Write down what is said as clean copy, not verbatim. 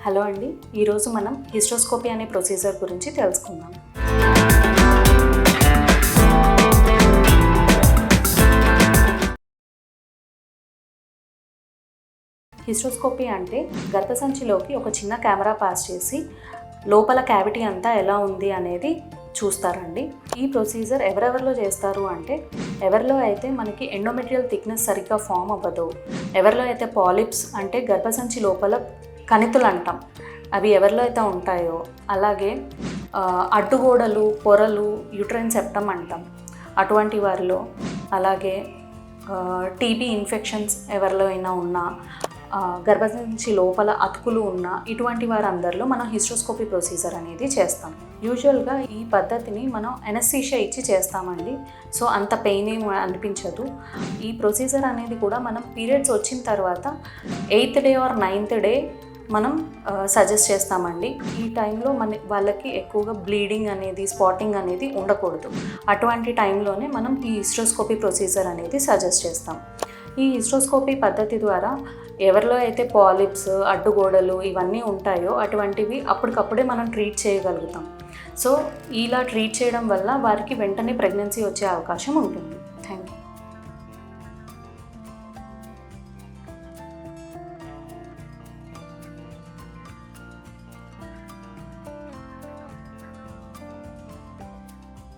Hello అండి, ఈరోజు మనం హిస్టోస్కోపీ అనే ప్రొసీజర్ గురించి తెలుసుకుందాం. హిస్టోస్కోపీ అంటే గర్భసంచిలోకి ఒక చిన్న కెమెరా పాస్ చేసి లోపల క్యావిటీ అంతా ఎలా ఉంది అనేది చూస్తారండి. ఈ ప్రొసీజర్ ఎవరెవరిలో చేస్తారు అంటే, ఎవరిలో అయితే మనకి ఎండోమెట్రియల్ థిక్నెస్ సరిగ్గా ఫామ్ అవ్వదు, ఎవరిలో అయితే పాలిప్స్ అంటే గర్భసంచి లోపల కణితులు అంటాం అవి ఎవరిలో అయితే ఉంటాయో, అలాగే అడ్డుగోడలు, పొరలు, యూట్రైన్ సెప్టమ్ అంటాం అటువంటి వారిలో, అలాగే టీబీ ఇన్ఫెక్షన్స్ ఎవరిలో అయినా ఉన్నా, గర్భసంచి లోపల అతుకులు ఉన్న ఇటువంటి వారందరిలో మనం హిస్టోస్కోపీ ప్రొసీజర్ అనేది చేస్తాం. యూజువల్గా ఈ పద్ధతిని మనం ఎనస్థీషియా ఇచ్చి చేస్తామండి. సో అంత పెయిన్ ఏం అనిపించదు. ఈ ప్రొసీజర్ అనేది కూడా మనం పీరియడ్స్ వచ్చిన తర్వాత 8th day or 9th day మనం సజెస్ట్ చేస్తామండి. ఈ టైంలో వాళ్ళకి ఎక్కువగా బ్లీడింగ్ అనేది, స్పాటింగ్ అనేది ఉండకూడదు. అటువంటి టైంలోనే మనం ఈ హిస్టోస్కోపీ ప్రొసీజర్ అనేది సజెస్ట్ చేస్తాం. ఈ హిస్టోస్కోపీ పద్ధతి ద్వారా ఎవరిలో అయితే పాలిప్స్, అడ్డుగోడలు ఇవన్నీ ఉంటాయో అటువంటివి అప్పటికప్పుడే మనం ట్రీట్ చేయగలుగుతాం. సో ఇలా ట్రీట్ చేయడం వల్ల వారికి వెంటనే ప్రెగ్నెన్సీ వచ్చే అవకాశం ఉంటుంది.